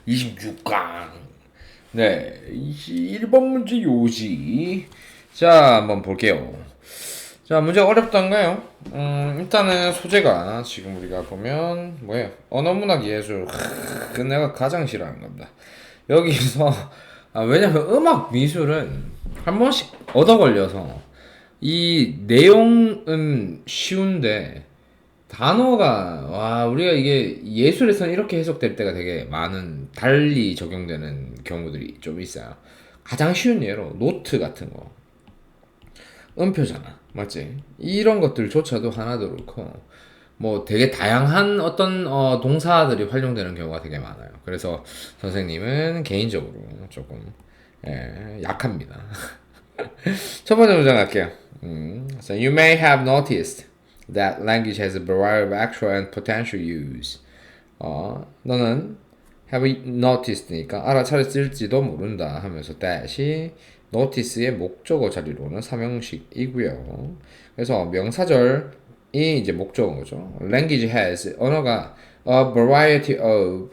26강. 네, 1번 문제 요지. 자, 한번 볼게요. 자, 문제 어렵던가요? 일단은 소재가 지금 우리가 보면 뭐예요? 언어문학 예술. 내가 가장 싫어하는 겁니다. 여기서 왜냐면 음악 미술은 한 번씩 얻어 걸려서 이 내용은 쉬운데 단어가 와 우리가 이게 예술에서는 이렇게 해석될 때가 되게 많은 달리 적용되는 경우들이 좀 있어요. 가장 쉬운 예로 노트 같은 거 음표잖아 맞지? 이런 것들조차도 하나도 그렇고 뭐 되게 다양한 어떤 동사들이 활용되는 경우가 되게 많아요. 그래서 선생님은 개인적으로 조금 약합니다. 첫 번째 문장 갈게요. So you may have noticed that language has a variety of actual and potential use. 너는 have noticed니까 알아차렸을지도 모른다 하면서 that이 notice의 목적어 자리로는 삼형식이고요. 그래서 명사절이 이제 목적어인 거죠. Language has 언어가 a variety of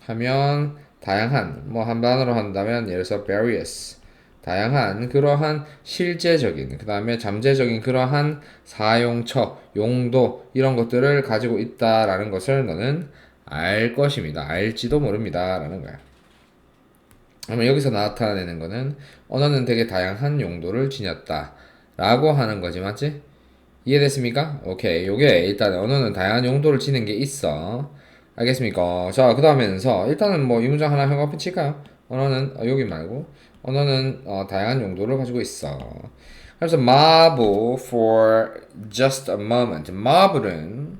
하면 다양한 뭐 한 단어로 한다면 예를 들어서 various 다양한 그러한 실제적인 그 다음에 잠재적인 그러한 사용처 용도 이런 것들을 가지고 있다라는 것을 너는 알 것입니다. 알지도 모릅니다 라는 거야. 그러면 여기서 나타내는 거는 언어는 되게 다양한 용도를 지녔다 라고 하는 거지 맞지? 이해됐습니까? 오케이 요게 일단 언어는 다양한 용도를 지닌 게 있어. 알겠습니까? 자 그 다음에서 일단은 뭐 이 문장 하나 형광펜 칠까요? 언어는 여기 말고 언어는 다양한 용도를 가지고 있어. 그래서 marvel for just a moment. marble은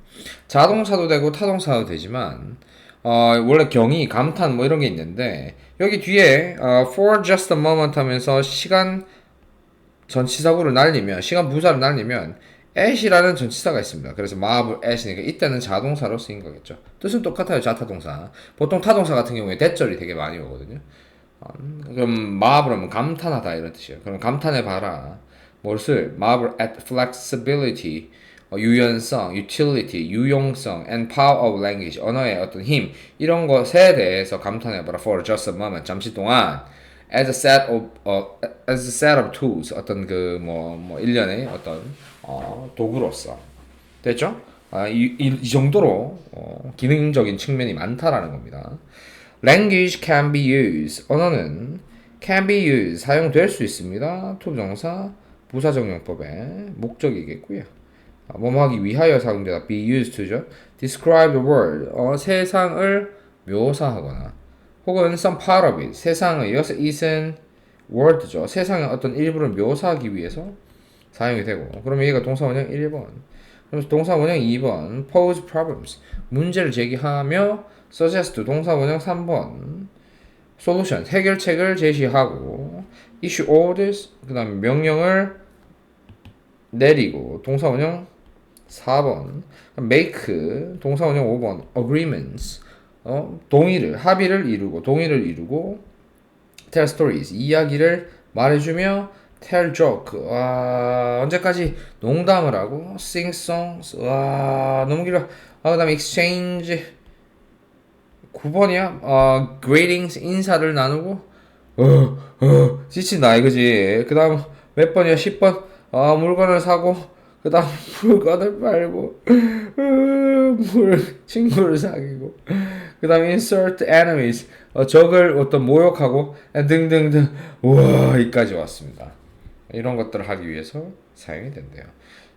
자동차도 되고 타동사도 되지만 원래 경의, 감탄 뭐 이런 게 있는데 여기 뒤에 for just a moment 하면서 시간 전치사구를 날리면 시간 부사를 날리면 at이라는 전치사가 있습니다. 그래서 marvel at이니까 이때는 자동사로 쓰인 거겠죠. 뜻은 똑같아요. 자타동사. 보통 타동사 같은 경우에 대절이 되게 많이 오거든요. 그럼 marvel은 감탄하다 이런 뜻이에요. 그럼 감탄해봐라. 무엇을? marvel at flexibility 유연성, utility, 유용성, and power of language, 언어의 어떤 힘, 이런 것에 대해서 감탄해봐라. For just a moment, 잠시 동안, as a set of, as a set of tools, 어떤 일련의 어떤, 도구로서. 됐죠? 이 정도로, 기능적인 측면이 많다라는 겁니다. Language can be used, 언어는 can be used, 사용될 수 있습니다. 투부정사, 부사적용법의 목적이겠고요. 뭐뭐 하기 위하여 사용되다 be used to죠. describe the world 세상을 묘사하거나 혹은 some part of it 세상의 여기서 it은 world죠. 세상의 어떤 일부를 묘사하기 위해서 사용이 되고 그러면 얘가 동사 원형 1번 그래서 동사 원형 2번 pose problems 문제를 제기하며 suggest 동사 원형 3번 solution 해결책을 제시하고 issue orders 그 다음에 명령을 내리고 동사 원형 4번 make 동사원형 5번 agreements 동의를 합의를 이루고 동의를 이루고 tell stories 이야기를 말해주며 tell joke 와 언제까지 농담을 하고 sing songs 와 너무 길어 그다음에 exchange 9번이야 greetings 인사를 나누고 지친다 이거지 그다음 몇 번이야 10번 물건을 사고 그 다음 물건을 팔고 친구를 사귀고 그 다음 insert enemies 적을 어떤 모욕하고 등등등 우와 이까지 왔습니다. 이런 것들을 하기 위해서 사용이 된대요.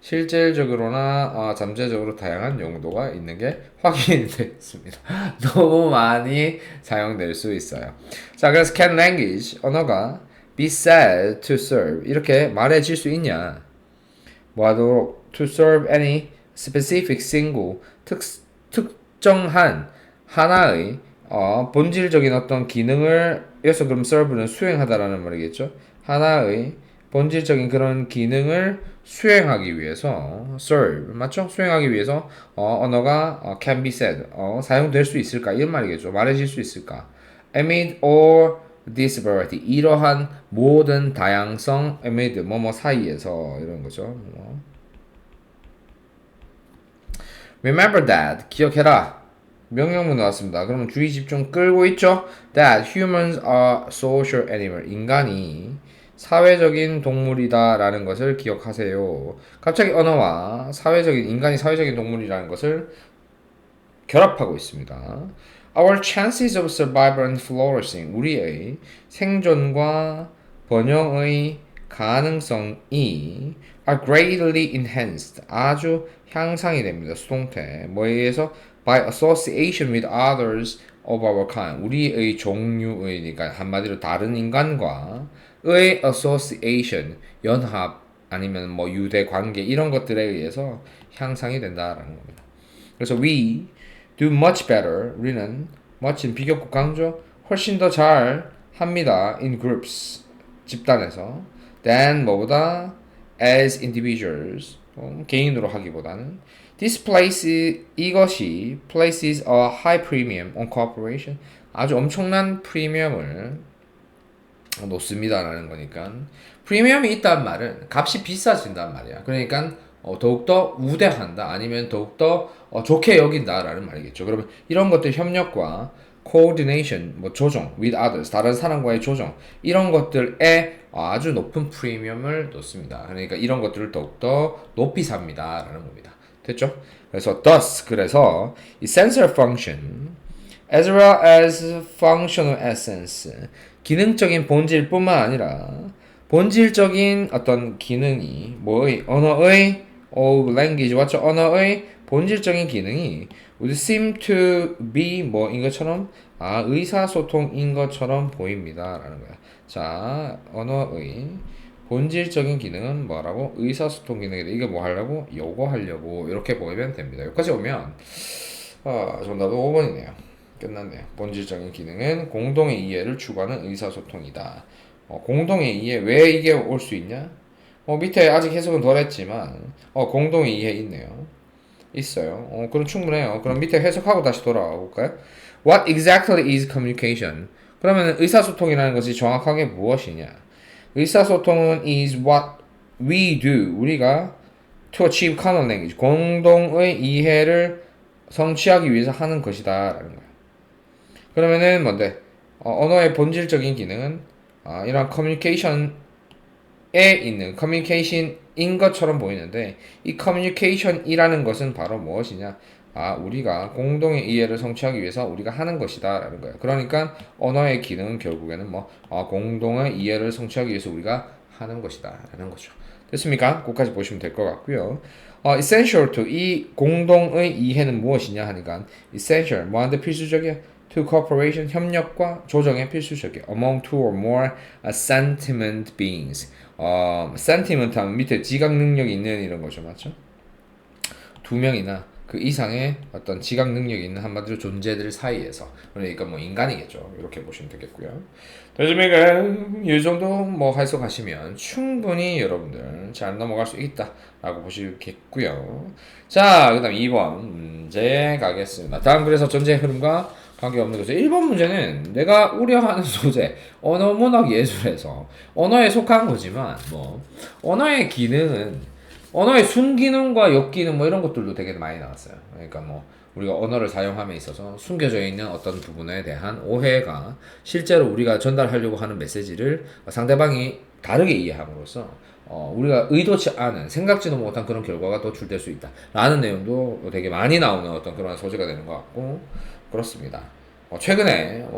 실질적으로나 잠재적으로 다양한 용도가 있는 게 확인됐습니다. 너무 많이 사용될 수 있어요. 자 그래서 can language 언어가 be said to serve 이렇게 말해질 수 있냐 뭐하도록 to serve any specific single 특정한 하나의 본질적인 어떤 기능을 여기서 그럼 serve는 수행하다라는 말이겠죠. 하나의 본질적인 그런 기능을 수행하기 위해서 serve 맞죠? 수행하기 위해서 언어가 can be said 사용될 수 있을까 이런 말이겠죠. 말해질 수 있을까? amid or this variety 이러한 모든 다양성 amid 뭐뭐 사이에서 이런 거죠. Remember that 기억해라. 명령문 나왔습니다. 그러면 주의 집중 끌고 있죠? That humans are social animal. 인간이 사회적인 동물이다라는 것을 기억하세요. 갑자기 언어와 인간이 사회적인 동물이라는 것을 결합하고 있습니다. Our chances of survival and flourishing. 우리의 생존과 번영의 가능성이 are greatly enhanced. 아주 향상이 됩니다. 수동태. 뭐에 의해서? By association with others of our kind. 우리의 종류의, 그러니까 한마디로 다른 인간과 의 association, 연합, 아니면 뭐 유대 관계 이런 것들에 의해서 향상이 된다라는 겁니다. 그래서 we do much better. 우리는 much는 비교급 강조, 훨씬 더 잘 합니다. in groups, 집단에서. than 뭐보다 as individuals, 개인으로 하기보다는. This 이것이 places a high premium on cooperation. 아주 엄청난 프리미엄을 놓습니다라는 거니까. 프리미엄이 있다는 말은 값이 비싸진다는 말이야. 그러니까 더욱더 우대한다, 아니면 더욱더 좋게 여긴다라는 말이겠죠. 그러면 이런 것들 협력과 coordination, 뭐 조정, with others, 다른 사람과의 조정, 이런 것들에 아주 높은 프리미엄을 놓습니다. 그러니까 이런 것들을 더욱더 높이 삽니다라는 겁니다. 됐죠? 그래서 thus, 그래서 essential function as well as functional essence, 기능적인 본질뿐만 아니라 본질적인 어떤 기능이 뭐의 언어의 of language, 맞죠? 언어의 본질적인 기능이 would seem to be 뭐인 것처럼 의사소통인 것처럼 보입니다라는 거야. 자, 언어의 본질적인 기능은 뭐라고? 의사소통 기능이다. 이게 뭐 하려고? 요거 하려고 이렇게 보면 됩니다. 여기까지 오면 정답은 5번이네요. 끝났네요. 본질적인 기능은 공동의 이해를 추구하는 의사소통이다. 공동의 이해, 왜 이게 올 수 있냐? 밑에 아직 해석은 덜 했지만 공동의 이해 있네요. 있어요. 그럼 충분해요. 그럼 밑에 해석하고 다시 돌아와 볼까요? What exactly is communication? 그러면 의사소통이라는 것이 정확하게 무엇이냐? 의사소통은 is what we do. 우리가 to achieve common language. 공동의 이해를 성취하기 위해서 하는 것이다 라는 거야. 그러면은 뭔데? 언어의 본질적인 기능은 이런 커뮤니케이션에 있는 커뮤니케이션인 것처럼 보이는데, 이 커뮤니케이션이라는 것은 바로 무엇이냐? 우리가 공동의 이해를 성취하기 위해서 우리가 하는 것이다 라는 거예요. 그러니까 언어의 기능은 결국에는 공동의 이해를 성취하기 위해서 우리가 하는 것이다 라는 거죠. 됐습니까? 거기까지 보시면 될 것 같고요. essential to, 이 공동의 이해는 무엇이냐 하니까 essential, 뭐한테 필수적이야? to cooperation, 협력과 조정에 필수적이야. among two or more sentient beings. sentiment 하면 밑에 지각 능력이 있는 이런 거죠. 맞죠? 두 명이나 그 이상의 어떤 지각 능력이 있는 한마디로 존재들 사이에서, 그러니까 뭐 인간이겠죠. 이렇게 보시면 되겠고요. 됐습니까? 이 정도 해석하시면 충분히 여러분들 잘 넘어갈 수 있다라고 보시겠고요. 자, 그 다음 2번 문제 가겠습니다. 다음, 그래서 전체 흐름과 관계없는 것을 1번 문제는 내가 우려하는 소재, 언어 문학 예술에서 언어에 속한 거지만 언어의 기능은 언어의 순기능과 역기능 이런 것들도 되게 많이 나왔어요. 그러니까 우리가 언어를 사용함에 있어서 숨겨져 있는 어떤 부분에 대한 오해가 실제로 우리가 전달하려고 하는 메시지를 상대방이 다르게 이해함으로써 우리가 의도치 않은, 생각지도 못한 그런 결과가 또 출될 수 있다 라는 내용도 되게 많이 나오는 어떤 그런 소재가 되는 것 같고 그렇습니다. 최근에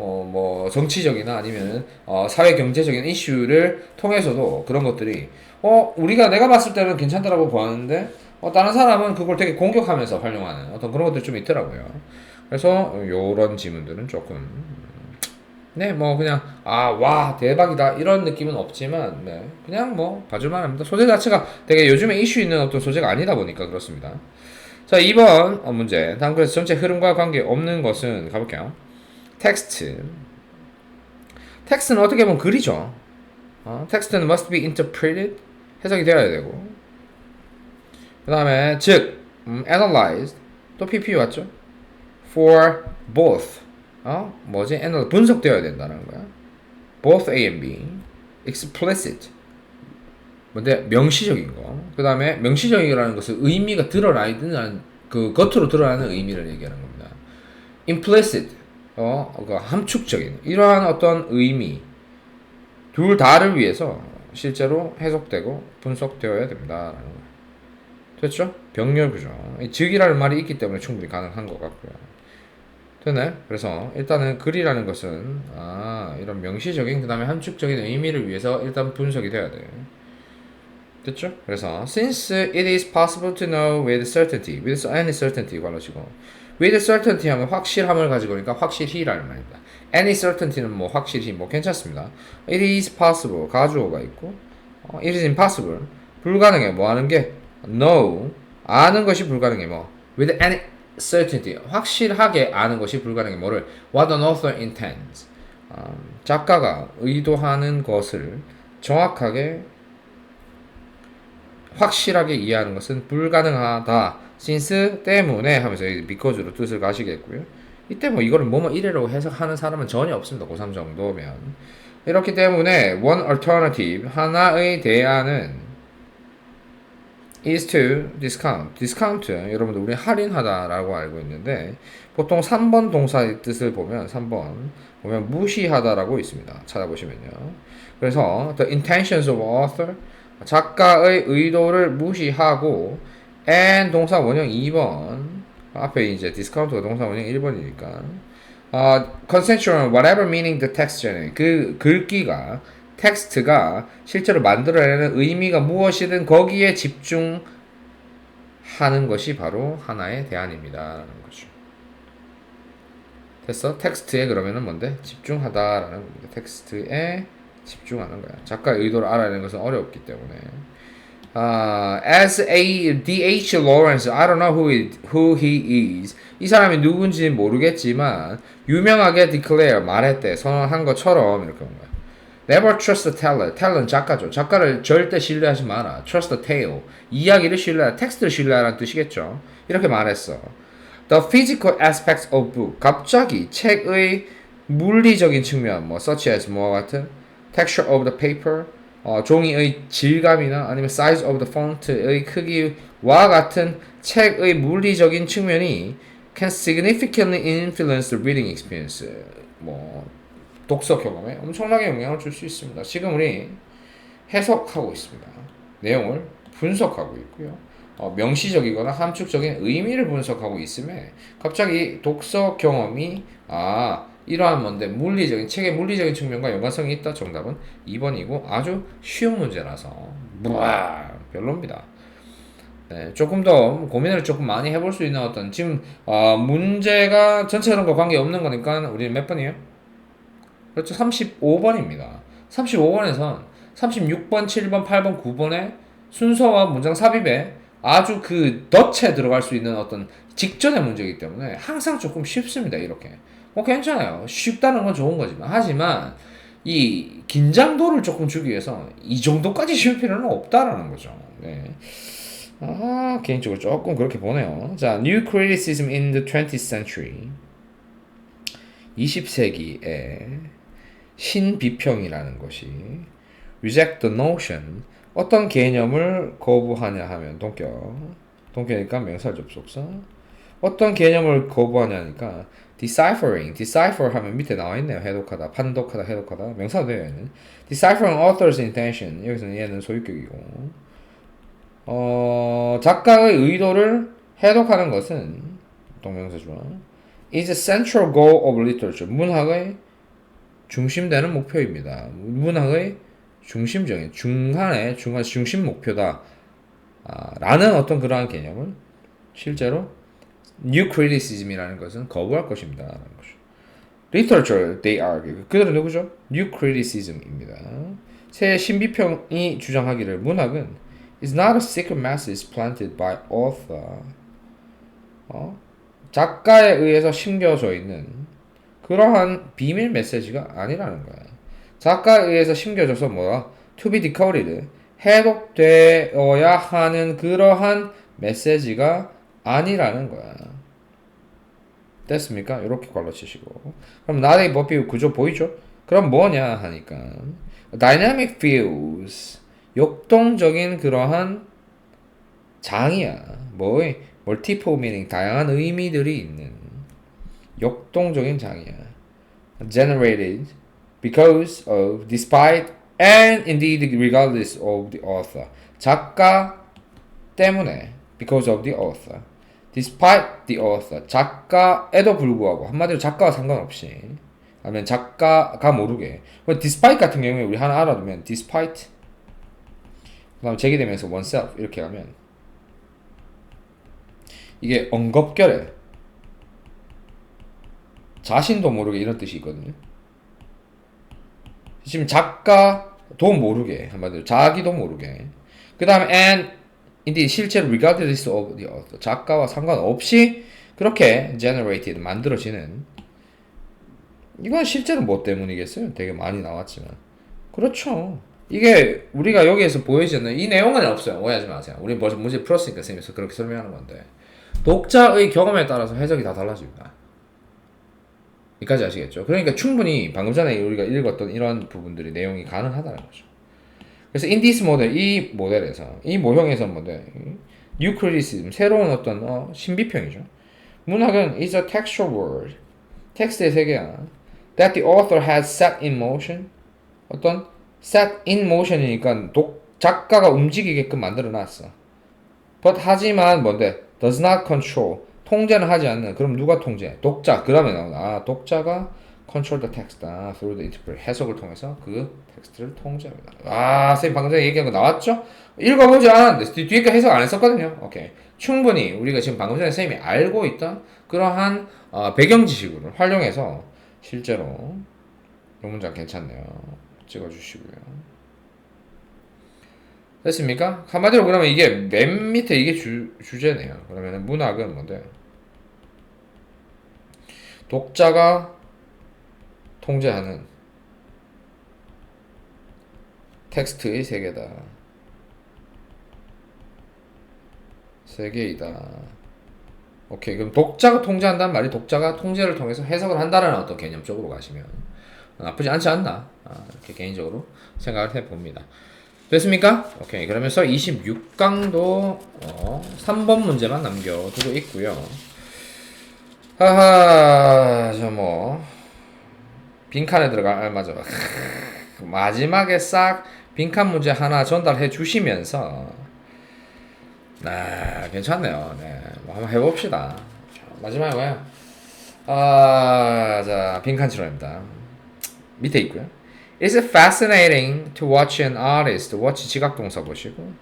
정치적이나 아니면 사회 경제적인 이슈를 통해서도 그런 것들이 내가 봤을 때는 괜찮다라고 보았는데 다른 사람은 그걸 되게 공격하면서 활용하는 어떤 그런 것들이 좀 있더라고요. 그래서 요런 지문들은 조금 그냥 와 대박이다 이런 느낌은 없지만 그냥 봐줄만 합니다. 소재 자체가 되게 요즘에 이슈 있는 어떤 소재가 아니다 보니까 그렇습니다. 자, 2번 문제. 다음, 그래서 전체 흐름과 관계 없는 것은 가볼게요. 텍스트. 텍스트는 어떻게 보면 글이죠. 텍스트는 must be interpreted, 해석이 되어야 되고, 그 다음에 즉 analyzed, 또 PP 왔죠. for both, 분석되어야 된다는 거야. both A and B. explicit, 뭔데 명시적인 거. 그 다음에 명시적이라는 것은 의미가 드러나 있는 그 겉으로 드러나는 의미를 얘기하는 겁니다. implicit, 그 함축적인 이러한 어떤 의미 둘 다를 위해서 실제로 해석되고 분석되어야 된다라는 거예요. 됐죠? 병렬 구조. 즉이라는 말이 있기 때문에 충분히 가능한 것 같고요. 되네? 그래서 일단은 글이라는 것은 이런 명시적인 그 다음에 함축적인 의미를 위해서 일단 분석이 돼야 돼. 됐죠? 그래서 since it is possible to know with certainty, with any certainty 관로치고 with certainty 하면 확실함을 가지고 오니까 확실히라는 말입니다. any certainty는 뭐 확실히 뭐 괜찮습니다. it is possible 가주어가 있고 it is impossible 불가능해 뭐 하는 게 know 아는 것이 불가능해 뭐 with any certainty 확실하게 아는 것이 불가능해 뭐를 what an author intends 작가가 의도하는 것을 정확하게 확실하게 이해하는 것은 불가능하다. since 때문에 하면서 because로 뜻을 가시겠고요. 이때 뭐 이거를 뭐뭐 이래로 해석하는 사람은 전혀 없습니다. 고3 정도면. 이렇기 때문에 one alternative 하나의 대안은 is to discount. discount 여러분들 우리 할인하다라고 알고 있는데 보통 3번 동사의 뜻을 보면 3번 보면 무시하다라고 있습니다. 찾아보시면요. 그래서 the intentions of author 작가의 의도를 무시하고 and 동사 원형 2번 앞에 이제 디스카운트가 동사 원형 1번이니까 concentrate on whatever meaning the text generate 그 글귀가 텍스트가 실제로 만들어내는 의미가 무엇이든 거기에 집중하는 것이 바로 하나의 대안입니다 라는 거죠. 됐어? 텍스트에 그러면은 뭔데? 집중하다라는 겁니다. 텍스트에 집중하는 거야. 작가의 의도를 알아내는 것은 어렵기 때문에. As a D.H. Lawrence, I don't know who he is. 이 사람이 누군지는 모르겠지만 유명하게 declare 말했대 선언한 것처럼 이렇게 온 거야. Never trust the teller. teller는 작가죠. 작가를 절대 신뢰하지 마라. Trust the tale. 이야기를 신뢰하라. 텍스트를 신뢰하라는 뜻이겠죠. 이렇게 말했어. The physical aspects of book. 갑자기 책의 물리적인 측면, 뭐 such as 뭐와 같은 texture of the paper, 종이의 질감이나 아니면 size of the font의 크기와 같은 책의 물리적인 측면이 can significantly influence the reading experience. 뭐 독서 경험에 엄청나게 영향을 줄 수 있습니다. 지금 우리 해석하고 있습니다. 내용을 분석하고 있고요. 명시적이거나 함축적인 의미를 분석하고 있음에 갑자기 독서 경험이 이러한 뭔데 물리적인 책의 물리적인 측면과 연관성이 있다. 정답은 2번이고 아주 쉬운 문제라서 별로입니다. 네, 조금 더 고민을 조금 많이 해볼 수 있는 어떤 지금 문제가 전체적인 관계 없는 거니까 우리는 몇 번이에요? 그렇죠. 35번입니다. 35번에선 36번, 7번, 8번, 9번의 순서와 문장 삽입에 아주 그 덫에 들어갈 수 있는 어떤 직전의 문제이기 때문에 항상 조금 쉽습니다. 이렇게. 괜찮아요. 쉽다는 건 좋은 거지만. 하지만 이 긴장도를 조금 주기 위해서 이 정도까지 쉬울 필요는 없다라는 거죠. 네. 개인적으로 조금 그렇게 보네요. 자, New Criticism in the 20th Century. 20세기에 신비평이라는 것이 reject the notion 어떤 개념을 거부하냐 하면 동격이니까 명사 접속사 어떤 개념을 거부하냐니까 decipher 하면 밑에 나와 있네요. 해독하다, 판독하다, 해독하다 명사도 돼요. 얘는 deciphering author's intention 여기서는 얘는 소유격이고 작가의 의도를 해독하는 것은 동명사죠. is a central goal of literature 문학의 중심되는 목표입니다. 문학의 중심적인 중심 목표다 라는 어떤 그러한 개념을 실제로 New Criticism이라는 것은 거부할 것입니다 라는 거죠. Literature, they argue. 그들은 누구죠? New Criticism입니다. 새 신비평이 주장하기를 문학은 is not a secret message planted by author 작가에 의해서 심겨져 있는 그러한 비밀 메시지가 아니라는 거야. 작가에 의해서 심겨져서 to be decoded 해독되어야 하는 그러한 메시지가 아니라는 거야. 됐습니까? 이렇게 걸러치시고 그럼 나의 법비 구조 보이죠? 그럼 뭐냐 하니까 dynamic views 역동적인 그러한 장이야. multiple meaning 다양한 의미들이 있는 역동적인 장이야. Generated because of, despite, and indeed regardless of the author. 작가 때문에, because of the author. Despite the author. 작가에도 불구하고, 한마디로 작가와 상관없이, 아니면 작가가 모르게. despite 같은 경우에 우리 하나 알아두면 despite, 그 다음 제기되면서 oneself 이렇게 하면 이게 엉겁결에 자신도 모르게 이런 뜻이 있거든요. 지금 작가도 모르게, 한마디로 자기도 모르게. 그 다음에 and indeed 실제로 regardless of the author. 작가와 상관없이 그렇게 generated 만들어지는, 이건 실제로 뭐 때문이겠어요? 되게 많이 나왔지만. 그렇죠. 이게 우리가 여기에서 보여지는 이 내용은 없어요. 오해하지 마세요. 우리 벌써 문제 풀었으니까 쌤에서 그렇게 설명하는 건데, 독자의 경험에 따라서 해석이 다 달라집니다. 여기까지 아시겠죠? 그러니까 충분히 방금 전에 우리가 읽었던 이런 부분들이 내용이 가능하다는 거죠. 그래서 in this model, 이 모델에서, 이 모형에서 모델, new criticism, 새로운 어떤 신비평이죠. 문학은 is a textual word, 텍스트의 세계야. that the author has set in motion, 어떤 set in motion이니까 작가가 움직이게끔 만들어 놨어. but 하지만 뭔데? does not control, 통제는 하지 않는. 그럼 누가 통제? 독자. 그 다음에 나오나 독자가 control the text through the interpret, 해석을 통해서 그 텍스트를 통제합니다. 선생님 방금 전에 얘기한 거 나왔죠? 읽어보지 않았는데 뒤에 거 해석 안 했었거든요. 오케이. 충분히 우리가 지금 방금 전에 선생님이 알고 있던 그러한 배경 지식을 활용해서 실제로 이 문장 괜찮네요. 찍어주시고요. 됐습니까? 한마디로 그러면 이게 맨 밑에 이게 주제네요. 그러면 문학은 뭔데? 독자가 통제하는 텍스트의 세계다. 세계이다. 오케이. 그럼 독자가 통제한다는 말이 독자가 통제를 통해서 해석을 한다는 어떤 개념적으로 가시면 나쁘지 않지 않나, 이렇게 개인적으로 생각을 해봅니다. 됐습니까? 오케이. 그러면서 26강도 3번 문제만 남겨두고 있고요. 빈칸에 맞아. 마지막에 싹 빈칸 문제 하나 전달해 주시면서, 괜찮네요. 네, 한번 해봅시다. 마지막에 뭐야? 자, 빈칸 치료입니다. 밑에 있고요. It's fascinating to watch an artist. watch 지각동사 보시고,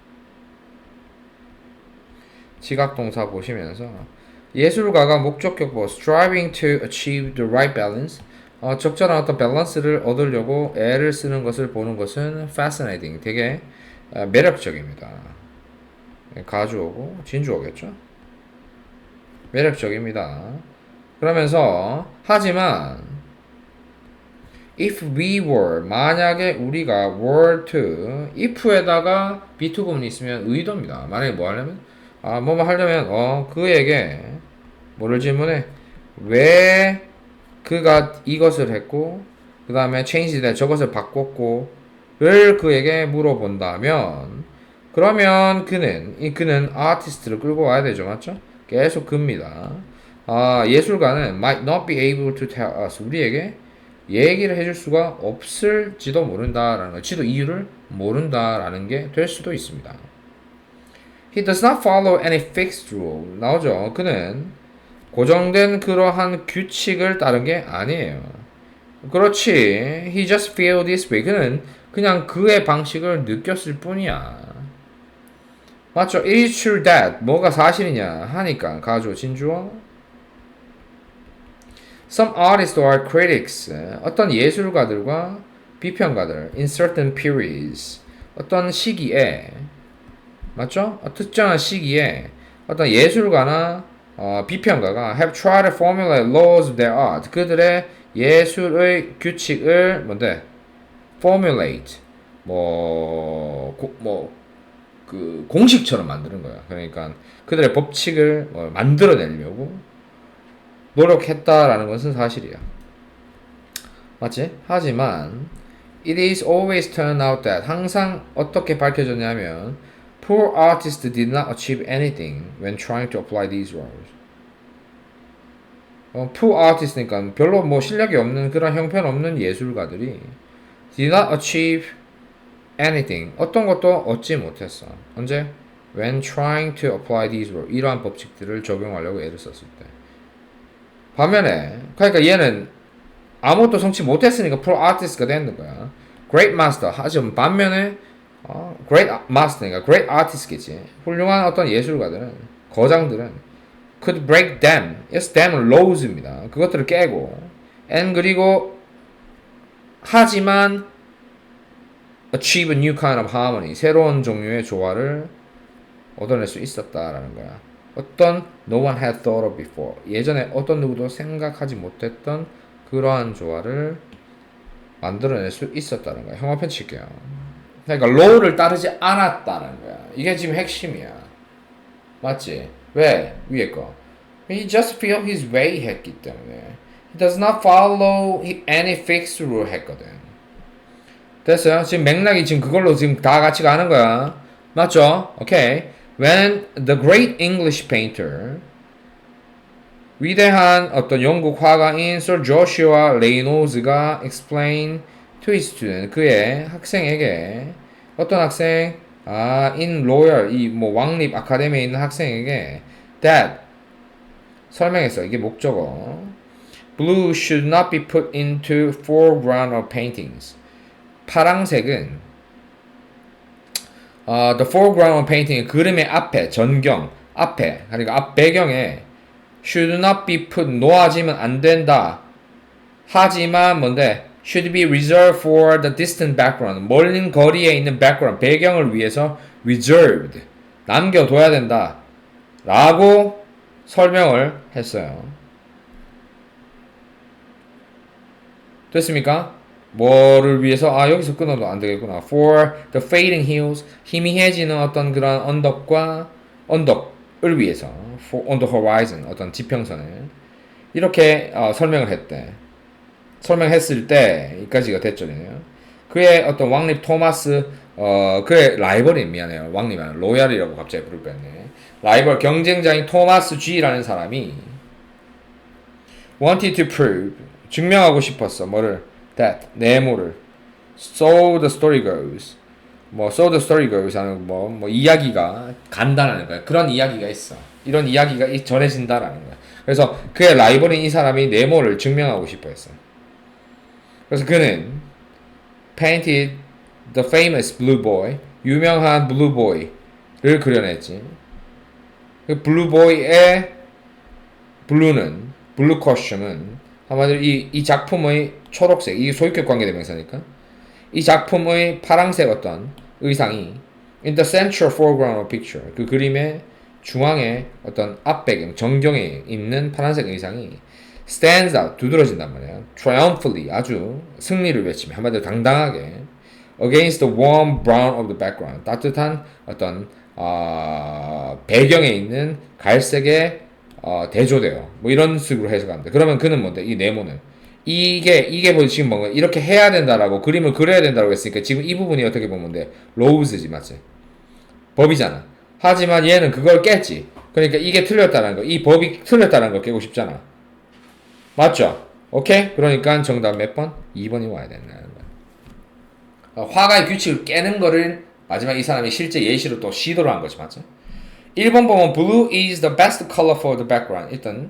지각동사 보시면서 예술가가 목적격보 striving to achieve the right balance, 적절한 어떤 밸런스를 얻으려고 애를 쓰는 것을 보는 것은 fascinating, 되게 매력적입니다. 가주어고 진주어겠죠? 매력적입니다. 그러면서 하지만 if we were, 만약에 우리가 were to, if에다가 be to 부분이 있으면 의도입니다. 만약에 뭐 하려면 뭐뭐 하려면 그에게 뭐를 질문해? 왜 그가 이것을 했고 그 다음에 change that, 저것을 바꿨고를 그에게 물어본다면, 그러면 그는 아티스트를 끌고 와야 되죠. 맞죠? 계속 그입니다. 예술가는 might not be able to tell us, 우리에게 얘기를 해줄 수가 없을지도 모른다라는 거, 지도 이유를 모른다라는 게 될 수도 있습니다. He does not follow any fixed rule. 나오죠. 그는 고정된 그러한 규칙을 따른 게 아니에요. 그렇지. He just feel this way. 그는 그냥 그의 방식을 느꼈을 뿐이야. 맞죠? It is true that. 뭐가 사실이냐 하니까 가죠. 진주어. Some artists are critics. 어떤 예술가들과 비평가들. In certain periods. 어떤 시기에, 맞죠? 특정한 시기에 어떤 예술가나 비평가가 have tried to formulate laws of their art. 그들의 예술의 규칙을 뭔데? formulate. 그 공식처럼 만드는 거야. 그러니까 그들의 법칙을 만들어내려고 노력했다라는 것은 사실이야. 맞지? 하지만 it is always turned out that, 항상 어떻게 밝혀졌냐면 poor artists did not achieve anything when trying to apply these rules. poor artist니까 별로 뭐 실력이 없는 그런 형편없는 예술가들이 did not achieve anything. 어떤 것도 얻지 못했어. 언제? When trying to apply these rules. 이러한 법칙들을 적용하려고 애를 썼을 때. 반면에 그러니까 얘는 아무것도 성취 못했으니까 pro artist가 되는 거야. Great master. 하지만 반면에 great master니까 great artist겠지. 훌륭한 어떤 예술가들은 거장들은 could break them. yes, dam은 laws입니다. 그것들을 깨고 and 그리고 하지만 achieve a new kind of harmony. 새로운 종류의 조화를 얻어낼 수 있었다라는 거야. 어떤 no one had thought of before. 예전에 어떤 누구도 생각하지 못했던 그러한 조화를 만들어낼 수 있었다는 거야. 형광펜 칠게요. 그러니까 law를 따르지 않았다는 거야. 이게 지금 핵심이야. 맞지? 왜? 위에 거. He just feel his way 했기 때문에. He does not follow any fixed rule 했거든. 됐어요? 지금 맥락이 지금 그걸로 지금 다 같이 가는 거야. 맞죠? 오케이. When the great English painter 위대한 어떤 영국 화가인 Sir Joshua Reynolds가 explain to his student 그의 학생에게 어떤 학생 in Royal 이 뭐 왕립 아카데미에 있는 학생에게 that 설명했어. 이게 목적어. Blue should not be put into foreground of paintings. 파랑색은 the foreground of painting 그림의 앞에 전경 앞에 그러니까 앞 배경에 should not be put 놓아지면 안 된다. 하지만 뭔데 should be reserved for the distant background 멀린 거리에 있는 background 배경을 위해서 reserved 남겨둬야 된다. 라고 설명을 했어요. 됐습니까? 뭐를 위해서 여기서 끊어도 안 되겠구나. For the fading hills 희미해지는 어떤 그런 언덕을 위해서 for, on the horizon 어떤 지평선을 이렇게 설명을 했대. 설명했을 때 이까지가 됐죠. 그의 어떤 왕립 토마스 그의 라이벌이 미안해요. 왕립이 아니라 로얄이라고 갑자기 부를 뺐네. 라이벌 경쟁자인 토마스 G라는 사람이 wanted to prove 증명하고 싶었어. 뭐를? That 네모를 So the story goes So the story goes 하는 뭐 이야기가 간다라는 거야. 그런 이야기가 있어. 이런 이야기가 전해진다라는 거야. 그래서 그의 라이벌인 이 사람이 네모를 증명하고 싶어 했어. 그래서 그는 painted the famous blue boy 유명한 blue boy를 그려냈지. 그 blue boy의 blue는 blue costume은 한마디로 이 작품의 초록색, 이게 소유격 관계대명사니까 이 작품의 파랑색 어떤 의상이 in the central foreground of picture 그 그림의 중앙에 어떤 앞배경, 정경에 있는 파란색 의상이 stands out, 두드러진단 말이야. triumphantly, 아주 승리를 외치며 한마디로 당당하게 against the warm brown of the background 따뜻한 어떤 배경에 있는 갈색의 대조돼요. 뭐 이런 식으로 해석합니다. 그러면 그는 뭔데? 이 네모는 이게 뭐 지금 뭔가 이렇게 해야 된다라고 그림을 그려야 된다고 했으니까 지금 이 부분이 어떻게 보면 돼? 로우즈지 맞지? 법이잖아. 하지만 얘는 그걸 깼지. 그러니까 이게 틀렸다는 거, 이 법이 틀렸다는 걸 깨고 싶잖아. 맞죠? 오케이? 그러니까 정답 몇 번? 2번이 와야 된다는 거야. 화가의 규칙을 깨는 거를 마지막 이 사람이 실제 예시로 또 시도를 한 거지 맞죠? 1번 보면 blue is the best color for the background. 일단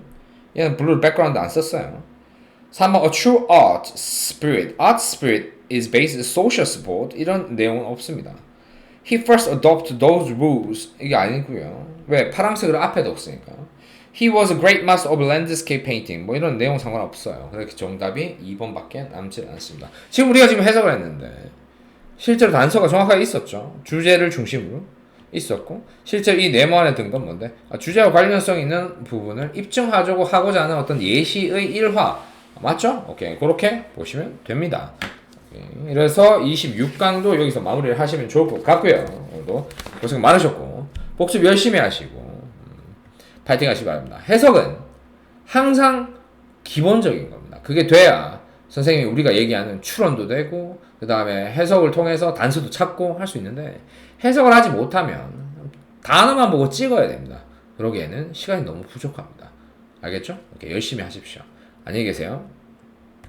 얘는 블루를 백그라운드 안 썼어요. 3번 a true art spirit. Art spirit is based on social support. 이런 내용은 없습니다. He first adopted those rules. 이게 아니고요. 왜? 파란색으로 앞에도 없으니까. He was a great master of landscape painting. 뭐 이런 내용 상관없어요. 그렇게 정답이 2번밖에 남지 않습니다. 지금 우리가 지금 해석을 했는데 실제로 단서가 정확하게 있었죠. 주제를 중심으로 있었고 실제로 이 네모 안에 든 건 뭔데? 주제와 관련성 있는 부분을 입증하려고 하고자 하는 어떤 예시의 일화 맞죠? 오케이 그렇게 보시면 됩니다. 오케이. 그래서 26강도 여기서 마무리를 하시면 좋을 것 같고요. 오늘도 고생 많으셨고 복습 열심히 하시고 파이팅 하시기 바랍니다. 해석은 항상 기본적인 겁니다. 그게 돼야 선생님이 우리가 얘기하는 추론도 되고 그 다음에 해석을 통해서 단서도 찾고 할 수 있는데 해석을 하지 못하면 단어만 보고 찍어야 됩니다. 그러기에는 시간이 너무 부족합니다. 알겠죠? 이렇게 열심히 하십시오. 안녕히 계세요.